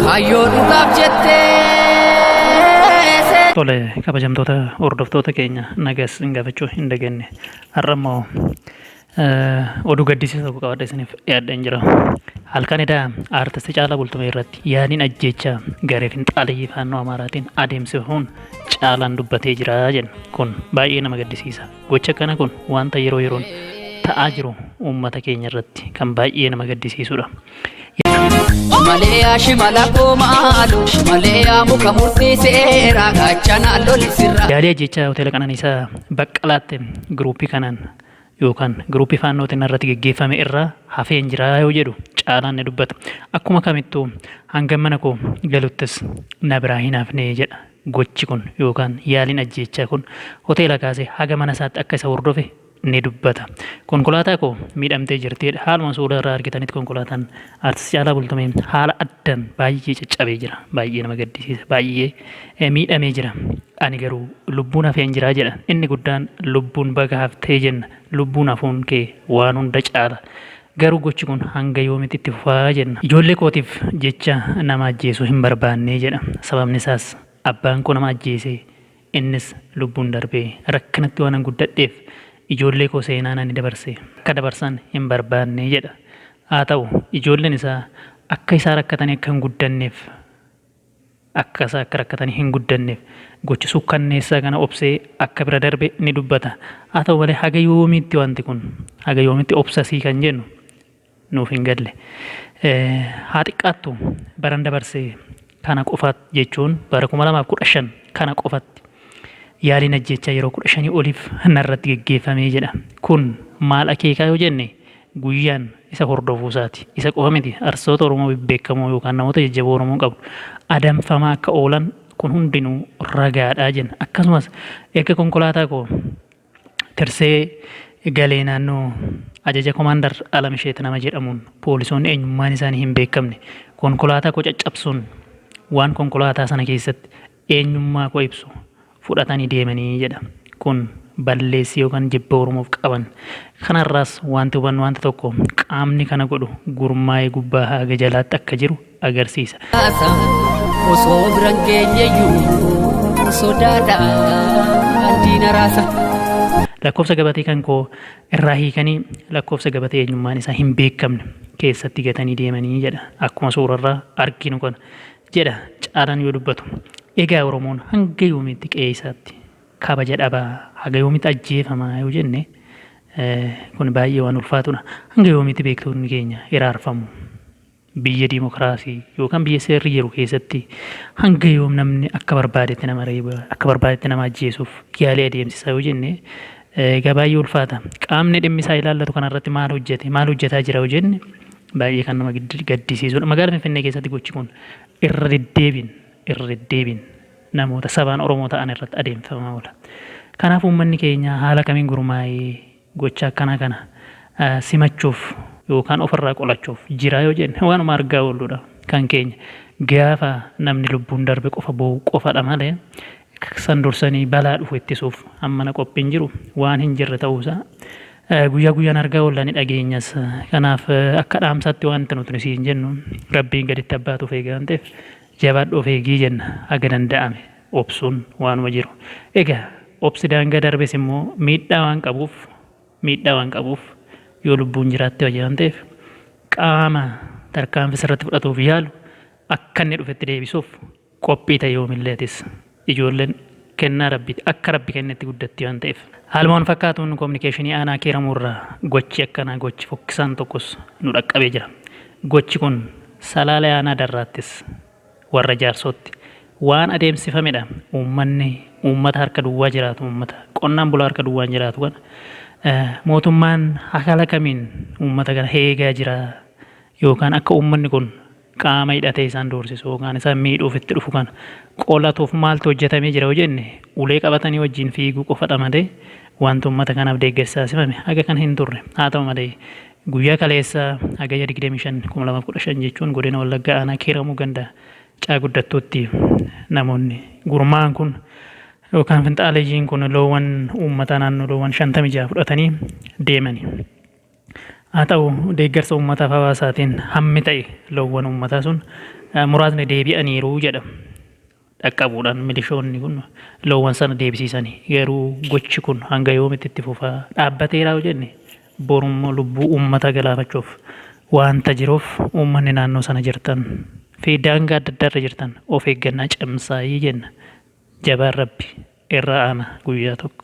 Kayyoo dhugaaf jettee. Tole kabajamtoota hordoftoota keenya nagas gaafachuu hin dagenne har'ammoo oduu gaddisiisaa tokko qabadhe isiniif dhiyaadheen jira. Halkan edaa aartisti Caalaa Bultumee irratti yaadiin ajjeechaa garee finxaaleeyyii faannoo Amaaraatiin adeemsifamuun Caalaan dubbatee jira jenna. Kun baay'ee nama gaddisiisa. Gocha kana kun wanta yeroo yeroon ta'aa jiru uummata keenya irratti kan baay'ee nama gaddisiisudha. Malee shimala koomaaloo malee muka murtii seeraa gaachana lolisirra. Yaadii ajjeechaa hoteela Qananiisaa Baqqalaatti giruuppii kanaan yookaan giruuppii faannootiin irratti geggeeffame irraa hafeen jira yoo jedhu Caalaan ni dubbata. Akkuma kamittuu hanga mana koo galuttis na biraa hin hafne jedha. Gochi kun yookaan yaaliin ajjeechaa kun hoteela kaasee haga mana isaatti akka isa hordofe ni dubbata. Konkolaataa koo miidhamtee jirtedha. Haaluma suuraa irraa argitanitti konkolaataan aartisti Caalaa Bultumee haala addaan baay'ee caccabee jira. Baay'ee nama gaddisiisa. Baay'ee miidhamee jira. Ani garuu lubbuun hafeen jira jedha. Inni guddaan lubbuun baga haftee jenna. Lubbuun hafuun kee waan hunda caala. Garuu gochi kun hanga yoomitti itti fufaa jenna. Ijoollee kootiif jecha nama ajjeesuu hin barbaanne jedha. Sababni isaas abbaan koo nama ajjeesee innis lubbuun darbee rakkinatti waan guddadheef ijoollee koo seenaan ani dabarse akka dabarsan hin barbaanne jedha. Haa ta'u ijoolleen isaa akka isaa rakkatanii akka hin guddanneef akka isaa akka rakkatanii hin guddanneef gochi sukkanneessaa kana obsee akka bira darbe ni dubbata. Haa ta'u malee haga yoomiitti wanti kun haga yoomiitti obsasii kan jennu nuuf hin galle. Haa xiqqaattu baran dabarsee kana qofaat jechuun bara 2015 kana qofatti yaaliin ajjeechaa yeroo 15 oliif narratti geggeeffamee jedha. Kun maal akeekaa yoo jenne guyyaan isa hordofuusaati. Isa qofa miti artistoota Oromoo beekamoo yookaan namoota jajjaboo Oromoo qabdu adamfamaa akka oolan kun hundinuu ragaadhaa jenna. Akkasumas eega konkolaataa koo tirsee galee naannoo ajaja komaandar Alamsheet nama jedhamuun poolisoonni eenyummaan isaanii hin beekamne konkolaataa koo caccabsuun waan konkolaataa sana keessatti eenyummaa koo ibsu fudhatanii deemanii jedha. Kun balleessii yookaan jibba Oromoof qaban. Kanarraas wanti hubannu wanta tokko qaamni kana godhu gurmaa'ee gubbaa haga jalaatti akka jiru agarsiisa. Osoo biran geenyeyyuu sodaadhaan diina raasa. Lakkoofsa gabatee kan koo irraa hiikanii lakkoofsa gabatee eenyummaan isaa hin beekamne keessatti gatanii deemanii jedha. Akkuma suurarraa arginu kana jedha Caalaan yoo dubbatu. Egaa Oromoon hanga yoomiitti qe'ee isaatti kabaja dhabaa haga yoomiitti ajjeefamaa yoo jenne kun baay'ee waan ulfaatudha. Hanga yoomiitti beektoonni keenya hiraarfamu. Biyya diimokiraasii yookaan biyya seerri jiru keessatti hanga yoom namni akka barbaadetti nama reeba akka barbaadetti nama ajjeesuuf yaalii adeemsisaa yoo jenne egaa baay'ee ulfaata. Qaamni dhimmi isaa ilaallatu kanarratti maal hojjetaa jira yoo jenne baay'ee kan nama gaddisiisudha. Magaalaa Finfinnee keessatti gochi kun irra deddeebiin namoota sabaan Oromoo ta'an irratti adeemsifamaa oola. Kanaaf uummanni keenya haala kamiin gurmaa'ee gocha akkanaa kana simachuuf yookaan ofirraa qolachuuf jira yoo jenne waanuma argaa ooludha kan keenya. Gaafa namni lubbuun darbe qofa boo'u qofadha malee san dursanii balaa dhufu ittisuuf ammana qophiin jiru waan hin jirre ta'uusaa guyyaa guyyaan argaa oollanii dhageenyas. Kanaaf akka dhaamsaatti wanti nuti siin jennu rabbiin gaditti abbaatuuf eegaa ta'eef jabaadhoof eegii jenna haga danda'ame obsuun waanuma jiru. Egaa obsi daangaa darbes immoo miidhaa waan qabuuf yoo lubbuun jiraatte waan ta'eef qaama tarkaanfii sirratti fudhatuuf yaalu akka inni dhufetti deebisuuf qophii ta'e yoomilleetis ijoolleen kennaa rabbiiti akka rabbi kennetti guddatti waan ta'eef. Haaluma wal fakkaatuun kominikeeshinii aanaa Kiiramuu gochi akkanaa gochi fokkisaan tokkos nu dhaqqabee jira. Gochi kun Salaalee aanaa Darraattis warra jaarsootti waan adeemsifamedha. Uummata harka duwwaa jiraatu uummata qonnaan bulaa harka duwwaan jiraatu kana mootummaan haala kamiin uummata kana eegaa jira yookaan akka uummanni kun qaama hidhatee isaan doorsisu yookaan isaan miidhuuf itti dhufu kana qolatuuf maaltu hojjetamee jira yoo jenne ulee qabatanii wajjin fiiguu qofadha malee wanti uummata kanaaf deeggarsa taasifame haga kan hin turre. Haa ta'u malee guyyaa kaleessa hagayya 25/2015 jechuun godina Wallaggaa aanaa Kiiramuu ganda Caaguddattuutti namoonni gurmaa'an kun yookaan finxaaleeyyiin kun loowwan uummataa naannoo loowwan 56 fudhatanii deemani. Haa ta'u deeggarsa uummataaf hawaasaatiin hammi ta'e loowwan uummataa sun muraasni deebi'aniiru jedha. Dhaqqabuudhaan milishoonni kun loowwan sana deebisiisanii garuu gochi kun hanga yoomitti itti fufaa dhaabbateeraa yoo jenne borummoo lubbuu uummata galaafachuuf wanta jiruuf uummanni naannoo sana jirtan fi daangaa adda addaarra jirtan of eeggannaa cimsaa jenna. Jabaan Rabbi irra aana guyyaa tokko.